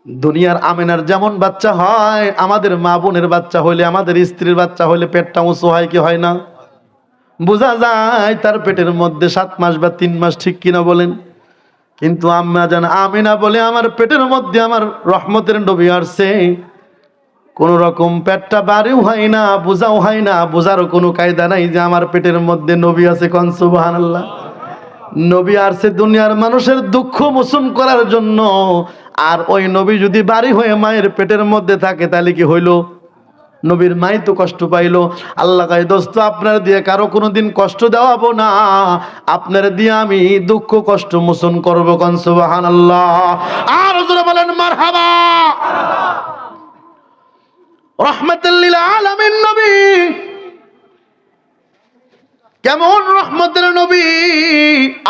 দুনিয়ার আমিনার যেমন বাচ্চা হয়, আমাদের মা বোনের বাচ্চা হইলে, আমাদের স্ত্রীর বাচ্চা হইলে পেটটা উঁচু হয় কি হয় না? বোঝা যায় তার পেটের মধ্যে 7 মাস বা 3 মাস, ঠিক কিনা বলেন? কিন্তু আম্মা জান আমিনা বলে, আমার পেটের মধ্যে আমার রহমতের নবী আসছে, কোন রকম পেটটা বাড়িও হয় না, বোঝাও হয় না, বোঝারও কোনো কায়দা নাই যে আমার পেটের মধ্যে নবী আছে। কোন সুবহানাল্লাহ। নবী আসছে দুনিয়ার মানুষের দুঃখ মোচন করার জন্য। আর ওই নবী যদি বাড়ি হয়ে মায়ের পেটের মধ্যে থাকে, তাহলে কি হইল? নবীর মাই তো কষ্ট পাইলো। আল্লাহ কয়, দোস্ত আপনার দিয়ে কারো কোনোদিন কষ্ট দেওয়াবো না, আপনার দিয়ে আমি দুঃখ কষ্ট মোচন করবো। কোন সুবহানাল্লাহ। আর জোরে বলেন মারহাবা। রহমাতুল লিল আলামিন নবী, কেমন রহমতের নবী!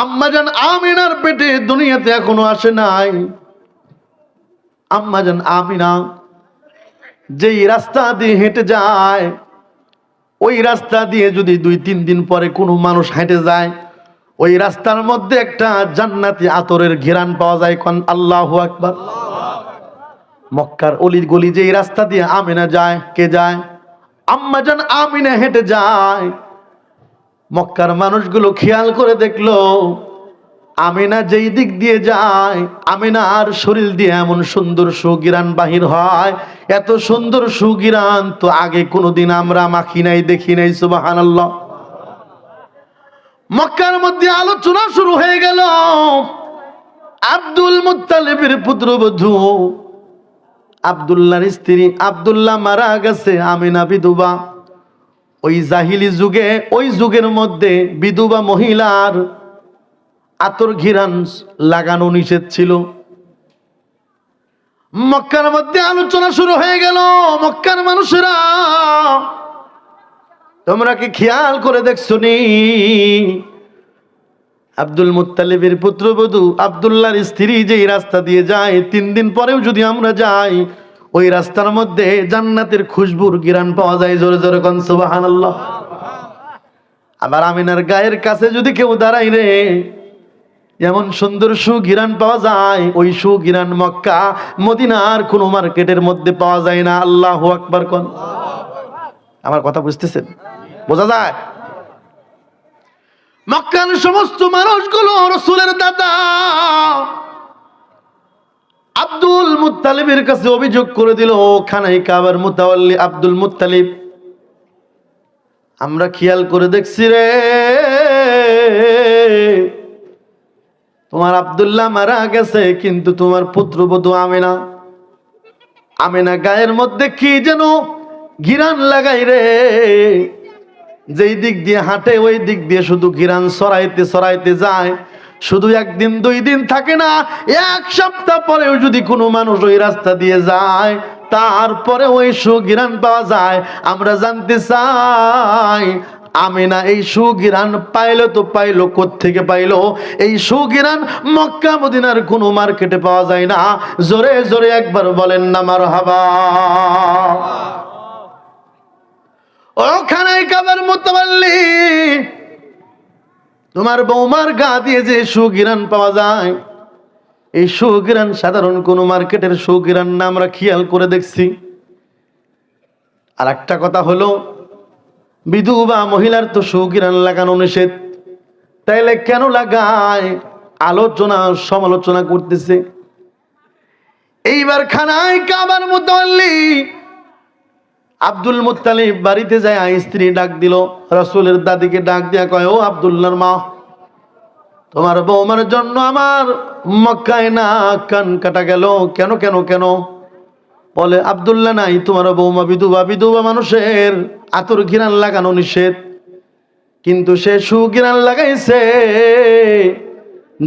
আম্মা জান আমিনার পেটে দুনিয়াতে এখনো আসে নাই। আম্মা জান আমিনা যেই রাস্তা দিয়ে হেঁটে যায়, ওই রাস্তা দিয়ে যদি 2-3 দিন পরে কোনো মানুষ হেঁটে যায়, ওই রাস্তার মধ্যে একটা জান্নাতি আতরের ঘ্রাণ পাওয়া যায়। কোন আল্লাহু আকবার। মক্কার অলির গলি যেই রাস্তা দিয়ে আমিনা যায়, কে যায়? আম্মা জান আমিনা হেঁটে যায়। মক্কার মানুষগুলো খেয়াল করে দেখলো, আমিনা যেই দিক দিয়ে যায়, আমিনার শরীর দিয়ে এমন সুন্দর সুগিরান বাহির হয়, এত সুন্দর সুগিরান তো আগে কোনোদিন আমরা মাখি নাই, দেখি নাই। সুবহানাল্লাহ। মক্কার মধ্যে আলোচনা শুরু হয়ে গেল। আব্দুল মুত্তালিবের পুত্রবধূ আব্দুল্লাহর স্ত্রী আব্দুল্লাহ মারা গেছে, আমিনা বিধবা। ওই জাহিলি যুগে, ওই যুগের মধ্যে বিধবা মহিলার আতর ঘিরান লাগানো নিষেধ ছিল। মক্কার মধ্যে আলোচনা শুরু হয়ে গেল। মক্কার মানুষেরা, তোমরা কি খেয়াল করে দেখছো নি? আব্দুল মুত্তালিবের পুত্রবধূ আব্দুল্লাহর স্ত্রী যেই রাস্তা দিয়ে যায়, 3 দিন পরেও যদি আমরা যাই, ওই রাস্তার মধ্যে জান্নাতের খুশবুর ঘিরাণ পাওয়া যায়। জোরে জোরে কোন সুবহানাল্লাহ। আবার আমিনার গায়ের কাছে যদি কেউ দাঁড়াই রে, এমন সুন্দর সুঘিরাণ পাওয়া যায়, ওই সুঘিরাণ মক্কা মদিনার কোন মার্কেটের মধ্যে পাওয়া যায় না। আল্লাহু আকবার কোন। আমার কথা বুঝতেছেন? বোঝা যায়? মক্কার সমস্ত মানুষগুলো রাসূলের দাদা আব্দুল মুত্তালিবের কাছে অভিযোগ করে দিল, খানাই কাবার মুতাওয়াল্লি আব্দুল মুত্তালিব, আমরা খেয়াল করে দেখছি রে, তোমার আব্দুল্লাহ মারা গেছে, কিন্তু তোমার পুত্রবধূ আমিনা, আমিনা গায়ের মধ্যে কি যেন ঘিরান লাগাই রে, যেই দিক দিয়ে হাঁটে ওই দিক দিয়ে শুধু ঘিরান ছড়াইতে ছড়াইতে যায়। শুধু 1 দিন 2 দিন থাকে না, 1 সপ্তাহ পরেও যদি কোনো মানুষ ওই রাস্তা দিয়ে যায়, তারপরে ওই সুঘিরান পাওয়া যায়। আমরা জানতে চাই, আমিনা এই সুঘিরান পাইলো তো পাইলো কোত্থেকে পাইলো? এই সুঘিরান মক্কা মদিনার কোনো মার্কেটে পাওয়া যায় না। জোরে জোরে একবার বলেন না মারহাবা। ওখানে কাবার মুতাওয়াল্লি তোমার বৌমার গা দিয়ে যে সুঘ্রাণ পাওয়া যায়, এই সুঘ্রাণ সাধারণ কোন মার্কেটের সুঘ্রাণ না, আমরা খেয়াল করে দেখছি। আর একটা কথা হলো, বিধবা মহিলার তো সুঘ্রাণ লাগানো নিষেধ, তাইলে কেন লাগায়? আলোচনা সমালোচনা করতেছে। এইবার খানায় কাবার মুতাল্লি আব্দুল মুত্তালিব বাড়িতে যায়, স্ত্রী ডাক দিল, রাসূলের দাদিকে ডাক দিয়া কয়, ও আব্দুল্লাহর মা, তোমার বৌমার জন্য আমার মক্কায় না কান কাটা গেল, কেন কেন কেন? বলে, আব্দুল্লাহ নাই, তোমার বৌমা বিধবা, বিধবা মানুষের আতর ঘিরান লাগানো নিষেধ, কিন্তু সে সুঘিরান লাগাইছে,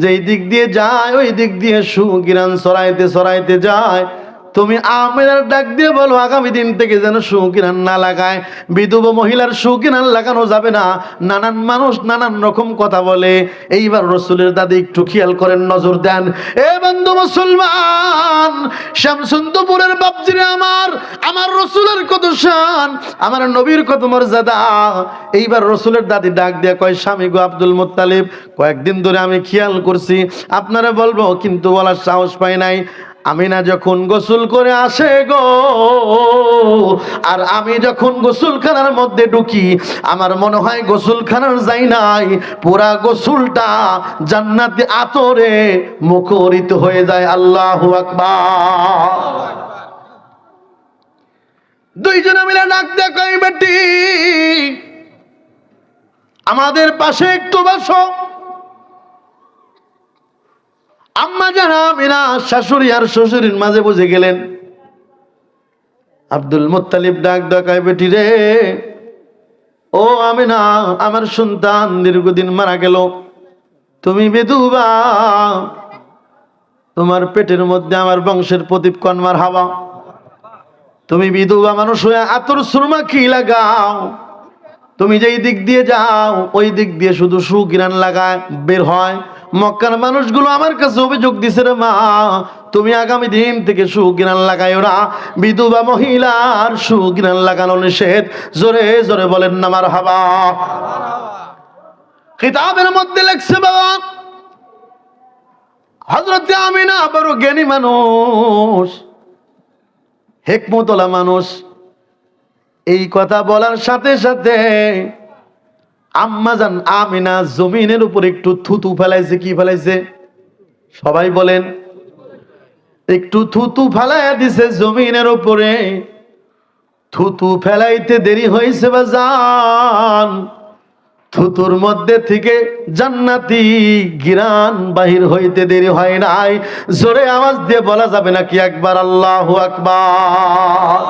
যেই দিক দিয়ে যায় ওই দিক দিয়ে সুঘিরান ছড়াইতে ছড়াইতে যায়। তুমি আমিনার ডাক দিয়ে বলো, আগামী দিন থেকে যেন সুঘিরান না লাগায়। বিধবা মহিলার সুঘিরান লাগানো যাবে না। নানান মানুষ নানান রকম কথা বলে। এইবার রাসূলের দাদি একটু খেয়াল করেন, নজর দেন। এ বন্ধু মুসলমান, শামসুন্দরপুরের বাপজিরে আমার রাসূলের কত শান, আমার নবীর কত মর্যাদা। এইবার রাসূলের দাদি ডাক দিয়ে কয়, স্বামী গো আব্দুল মুত্তালিব, কয়েকদিন ধরে আমি খেয়াল করছি, আপনারা বলবো কিন্তু বলার সাহস পাই নাই। আমিনা যখন গোসল করে আসে গো, আর আমি যখন গোসলখানার মধ্যে ঢুকি, আমার মনে হয় গোসলখানার যাই নাই, পুরা গোসলটা জান্নাতি আতরে মুখরিত হয়ে যায়। আল্লাহু আকবার। দুইজনে মিলে ডাক দিয়ে কই, বেটি আমাদের পাশে একটু বসো। আম্মা জানা আমিনা শাশুড়ি আর শ্বশুরের মাঝে বুঝে গেলেন। আব্দুল মুত্তালিব ডাক ডাকায়, বেটি রে, ও আমিনা, আমার সন্তান দীর্ঘদিন মারা গেল, তুমি বিধবা, তোমার পেটের মধ্যে আমার বংশের প্রদীপ কন্মার হাওয়া, তুমি বিধবা মানুষ হয়ে আতর সুরমা কি লাগাও, তুমি যেই দিক দিয়ে যাও ওই দিক দিয়ে শুধু সুঘ্রাণ লাগায় বের হয়। মক্কার মানুষগুলো আমার কাছে অভিযোগ দিছে, রে মা, তুমি আগামী দিন থেকে সুঘ্রাণ লাগাইও না, বিধবা মহিলার সুঘ্রাণ লাগানো নিষেধ। জোরে জোরে বলেন না মারহাবা। কিতাবের মধ্যে লেখছে, বাবা হযরত আমিনা বড় জ্ঞানী মানুষ, হিকমতওয়ালা মানুষ। এই কথা বলার সাথে সাথে আম্মাজান আমিনা জমিনের উপর একটু থুতু ফেলাইছে। কি ফেলাইছে? সবাই বলেন। একটু থুতু ফেলাইয়া দিছে জমিনের উপরে। থুতু ফেলাইতে দেরি হয়েছে বাজান, থুতুর মধ্যে থেকে জান্নাতি ঘিরান বাহির হইতে দেরি হয় নাই। জোরে আওয়াজ দিয়ে বলা যাবে নাকি একবার আল্লাহু আকবার?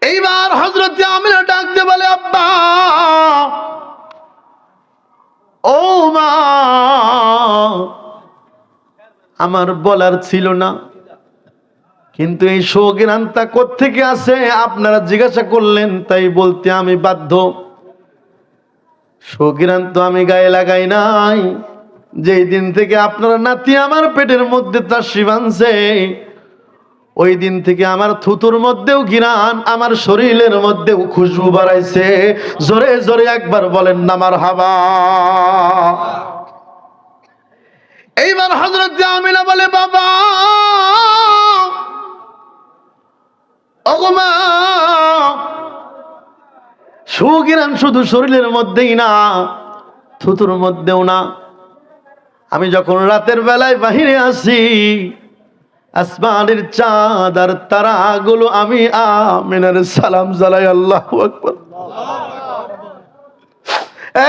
এইবার হযরত আমিনা ডাক দিয়ে বলে, আব্বা, ও মা, আমার বলার ছিল না, কিন্তু এই সুঘ্রাণটা কোত্থেকে আসে আপনারা জিজ্ঞাসা করলেন, তাই বলতে আমি বাধ্য। সুঘ্রাণ তো আমি গায়ে লাগাই নাই। যেই দিন থেকে আপনারা নাতি আমার পেটের মধ্যে তার শিবানছে, ওই দিন থেকে আমার থুতুর মধ্যেও ঘ্রাণ, আমার শরীরের মধ্যেও খুশবু বাড়াইছে। জোরে জোরে একবার বলেন না মারহাবা। এইবার হযরত আমিনা বলে, বাবা, ওগো মা, সুঘ্রাণ শুধু শরীরের মধ্যেই না, থুতুর মধ্যেও না। আমি যখন রাতের বেলায় বাহিরে আসি, আসমানের চাঁদ আর তারাগুলো আমি আমিনার সালাম জানাই। আল্লাহু আকবার।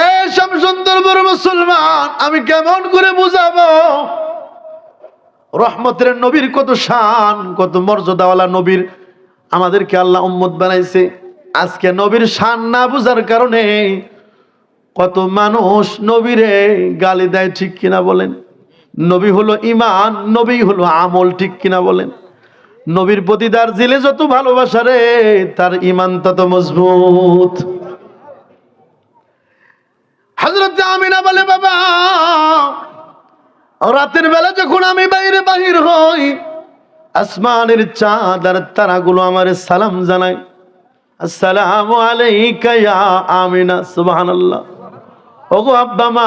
এই শামসুন্দরপুর মুসলমান, আমি কেমন করে বুঝাবো রহমতের নবীর কত শান, কত মর্যাদাওয়ালা নবীর আমাদেরকে আল্লাহ উম্মত বানাইছে। আজকে নবীর শান না বুঝার কারণে কত মানুষ নবীরে গালি দেয়, ঠিক কিনা বলেন? নবী হলো ঈমান, নবী হলো আমল, ঠিক কিনা বলেন? নবীর প্রতি তার দিলে যত ভালোবাসা রে, তার ঈমান তত মজবুত। হযরত আমিনা বলে, বাবা, রাতের বেলা যখন আমি বাইরে বাহির হই, আসমানের চাঁদ আর তারাগুলো আমার সালাম জানায়, আসসালামু আলাইকা ইয়া আমিনা। সুবহানাল্লাহ। ওগো আব্বা মা,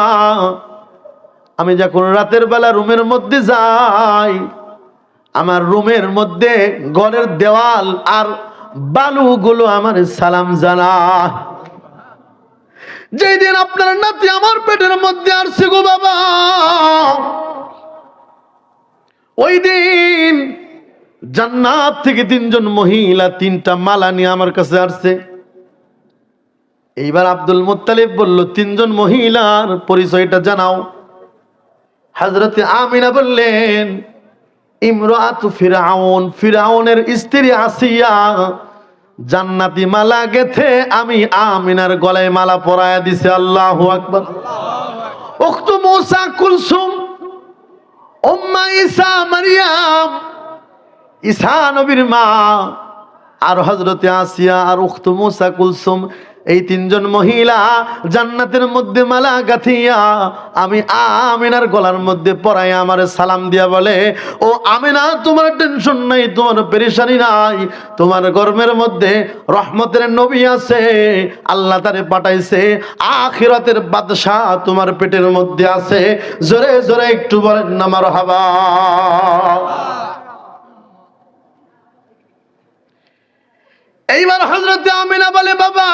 আমি যখন রাতের বেলা রুমের মধ্যে যাই, আমার রুমের মধ্যে ঘরের দেওয়াল আর বালুগুলো আমার সালাম জানায়। যেই দিন আপনার নাতি আমার পেটের মধ্যে আসছে গো বাবা, ওই দিন জান্নাত থেকে 3 জন মহিলা 3টা মালা নিয়ে আমার কাছে আসছে। এইবার আব্দুল মুত্তালিব বলল, 3 জন মহিলার পরিচয়টা জানাও। হযরতে আমিনা বললেন, ইমরাতু ফিরআউন, ফিরআউনের স্ত্রী আসিয়া জান্নাতি মালা গেথে আমি আমিনার গলায় মালা পরায়া দিছে। আল্লাহু আকবার। উখতু মুসা কুলসুম, উম্মা ঈসা মারইয়াম, ঈসা নবীর মা আর হযরতে আসিয়া আর উখতু মুসা কুলসুম, এই 3 জন মহিলা জান্নাতের মধ্যে মালা গাথিয়া আমি আমিনার গলার মধ্যে পরাইয়া আমারে সালাম দিয়া বলে, ও আমিনা, তোমার টেনশন নাই, তোমার পেরেশানি নাই, তোমার গর্ভের মধ্যে রহমতের নবী আছে, আল্লাহ তারে পাঠাইছে, আখিরাতের বাদশাহ তোমার পেটের মধ্যে আছে। জোরে জোরে একটু বলেন না মারহাবা। এইবার হযরতে আমিনা বলে, বাবা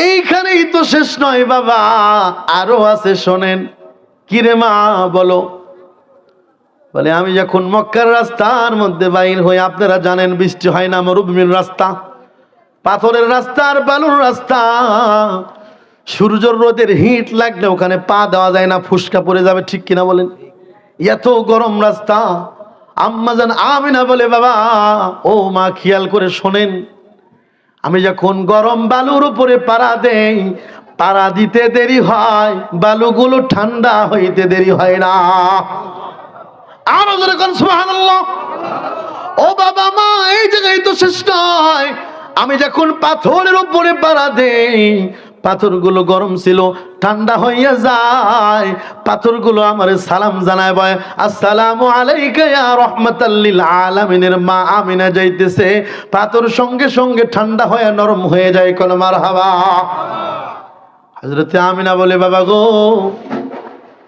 এইখানেই তো শেষ নয় বাবা, আরো আছে, শোনেন। কিরে মা, বলো। বলে, আমি যখন মক্কার রাস্তার মধ্যে বাইর হই, আপনারা জানেন বৃষ্টি হয় না, মরুভূমির রাস্তা, পাথরের রাস্তা আর বালুর রাস্তা, সূর্যের রোদের হিট লাগলে ওখানে পা দেওয়া যায় না, ফুসকা পড়ে যাবে, ঠিক কিনা বলেন? এত গরম রাস্তা। আম্মাজান আমিনা বলে, বাবা ও মা, খেয়াল করে শোনেন, আমি যখন গরম বালুর উপরে পাড়া দেই, পাড়া দিতে দেরি হয়, বালুগুলো ঠান্ডা হইতে দেরি হয় না। আর জোরে কোন সুবহানাল্লাহ। ও বাবা মা, এই জায়গায় তো শেষ নয়, আমি যখন পাথরের উপরে পাড়া দেই, পাথরগুলো গরম ছিল, ঠান্ডা হইয়া যায়, পাথরগুলো আমার সালাম জানায়, বয় আসসালামু আলাইকা ইয়া রাহমাতাল লিল আলামিনের মা আমিনা যাইতেছে, পাথর সঙ্গে সঙ্গে ঠান্ডা হয়ে নরম হয়ে যায়। কোন মারহাবা। হযরতে আমিনা বলে, বাবা গো,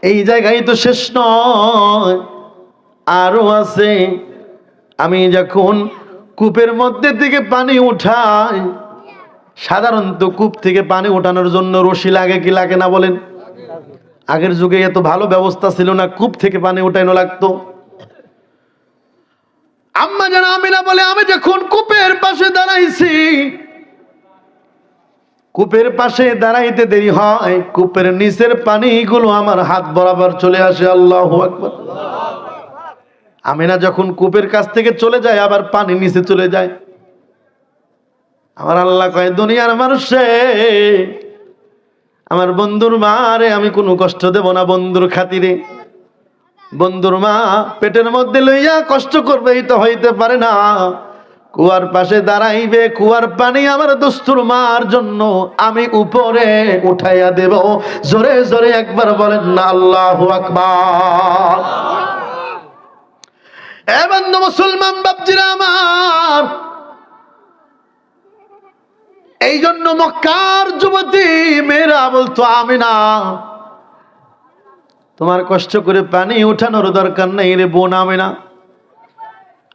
এই জায়গায় তো শেষ নয়, আরো আছে। আমি যখন কূপের মধ্যে থেকে পানি উঠাই, সাধারণত কূপ থেকে পানি ওঠানোর জন্য রশি লাগে কি লাগে না বলেন? আগের যুগে এত ভালো ব্যবস্থা ছিল না, কূপ থেকে পানি উঠানো লাগতো। আম্মা জান আমিনা বলে, আমি যখন কূপের পাশে দাঁড়াইছি, কূপের পাশে দাঁড়াইতে দেরি হয়, কূপের নিচের পানিগুলো আমার হাত বরাবর চলে আসে। আল্লাহু আকবার। আমিনা যখন কূপের কাছ থেকে চলে যায়, আবার পানি নিচে চলে যায়। আমার আল্লাহ কয়, দুনিয়ার মানুষে, আমার বন্ধুর মা রে আমি কোনো কষ্ট দেব না, বন্ধুর খাতিরে। বন্ধুর মা পেটের মধ্যে লইয়া কষ্ট করবে, এটা হইতে পারে না। কুয়ার পাশে দাঁড়াইবে, কুয়ার পানি আমার দোস্তুর মার জন্য আমি উপরে উঠাইয়া দেব। জোরে জোরে একবার বলেন না আল্লাহু আকবার। এ বন্ধু মুসলমান বাপজিরা আমার, এই জন্য মক্কার যুবতী মেয়েরা বলতো, আমিনা, তোমার কষ্ট করে পানি উঠানোর দরকার নেই রে বোন আমিনা।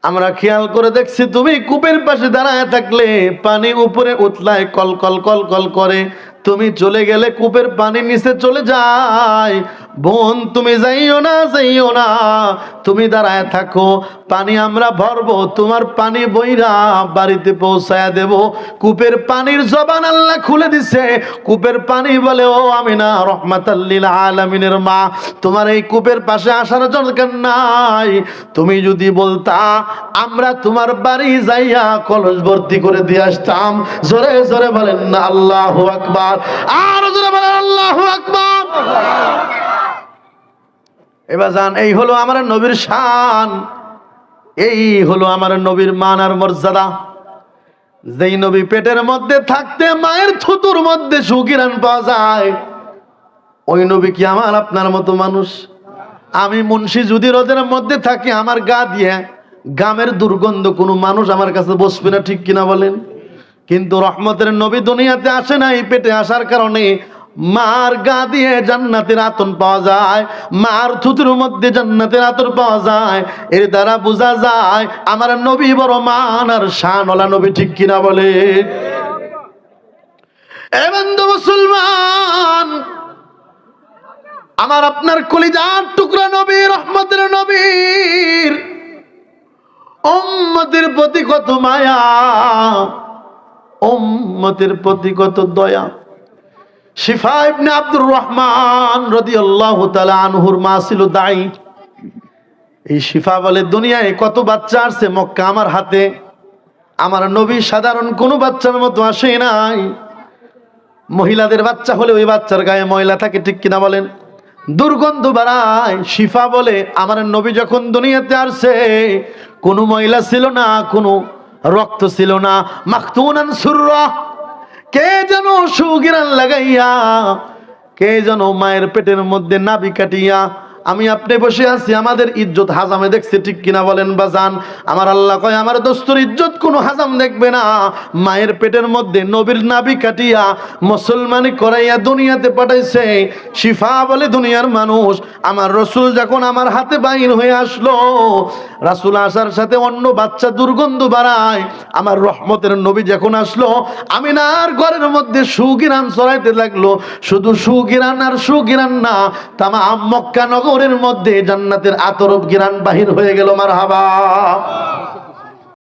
আমরা খেয়াল করে দেখছি, তুমি কূপের পাশে দাঁড়ায় থাকলে পানি উপরে উতলায়, কল কল কল কল করে, তুমি চলে গেলে কূপের পানি নিচে চলে যায়। বোন তুমি যাইও না, যাইও না, তুমি দাঁড়ায় থাকো, পানি আমরা ভরবো, তোমার পানি বইরা বাড়িতে পৌঁছায়া দেব। কূপের পানির জবান আল্লাহ খুলে দিছে। কূপের পানি বলে, ও আমিনা, রহমাতাল লিল আলামিনের মা, তোমার এই কূপের পাশে আসার দরকার নাই। তুমি যদি বলতা, আমরা তোমার বাড়ি যাইয়া কলস ভর্তি করে দিয়ে আসতাম। জোরে জোরে বলেন না আল্লাহু আকবার। আর জোরে বলেন আল্লাহু আকবার। এবার জান, এই হলো আমার নবীর শান, এই হলো আমার নবীর মান আর মর্যাদা। যেই নবী পেটের মধ্যে থাকতে মায়ের থুতুর মধ্যে সুঘ্রাণ পাওয়া যায়, ওই নবী কি আমার আপনার মতো মানুষ? আমি মুন্সি যদি রোদের মধ্যে থাকি, আমার গা দিয়ে গামের দুর্গন্ধ কোনো মানুষ আমার কাছে বসবে না, ঠিক কিনা বলেন? কিন্তু রহমতের নবী দুনিয়াতে আসে না, এই পেটে আসার কারণে মার গা দিয়ে জান্নাতের আতর পাওয়া যায়, মার থুতুর মধ্যে জান্নাতের আতর পাওয়া যায়। এর দ্বারা বোঝা যায় আমার নবী বড় মান আর শানওয়ালা নবী, ঠিক কিনা বলে? এ বন্ধু মুসলমান, আমার আপনার কলিজার টুকরা নবী, রহমতের নবীর উম্মতের প্রতি কত মায়া, উম্মতের প্রতি কত দয়া। শিফা ইবনে আব্দুর রহমান রাদিয়াল্লাহু তাআলা আনহুর মা ছিল দাই। এই শিফা বলে, দুনিয়ায় কত বাচ্চা আসছে মক্কা আমার হাতে, আমার নবী সাধারণ কোনো বাচ্চার মতো আসে নাই। মহিলাদের বাচ্চা হলে ওই বাচ্চার গায়ে ময়লা থাকে, ঠিক কিনা বলেন? দুর্গন্ধ বাড়ায়। শিফা বলে, আমার নবী যখন দুনিয়াতে আসছে কোনো ময়লা ছিল না, কোনো রক্ত ছিল না। মাখতুনান সুররা, কে যেন সুগিরান লাগাইয়া, কে যেন মায়ের পেটের মধ্যে নাভি কাটিয়া আমি আপনি বসে আছি, আমাদের ইজ্জত হাজামে দেখছে, ঠিক কিনা বলেন বাজান? আমার আল্লাহ কয়, আমার দোস্তর ইজ্জত কোনো হাজাম দেখবে না। মায়ের পেটের মধ্যে নবীর নাভি কাটিয়া মুসলমানি করাইয়া দুনিয়াতে পাঠাইছে। শিফা বলে, দুনিয়ার মানুষ, আমার রসুল যখন আমার হাতে বাইর হয়ে আসলো, রাসূল আসার সাথে অন্য বাচ্চা দুর্গন্ধ বাড়ায়, আমার রহমতের নবী যখন আসলো আমিনার ঘরের মধ্যে সুগিরান ছড়াইতে লাগলো। শুধু সুগিরান আর সুগিরান না, তামাম মক্কা নগরের মধ্যে জান্নাতের আতর গিরান বাহির হয়ে গেল। মারহাবা।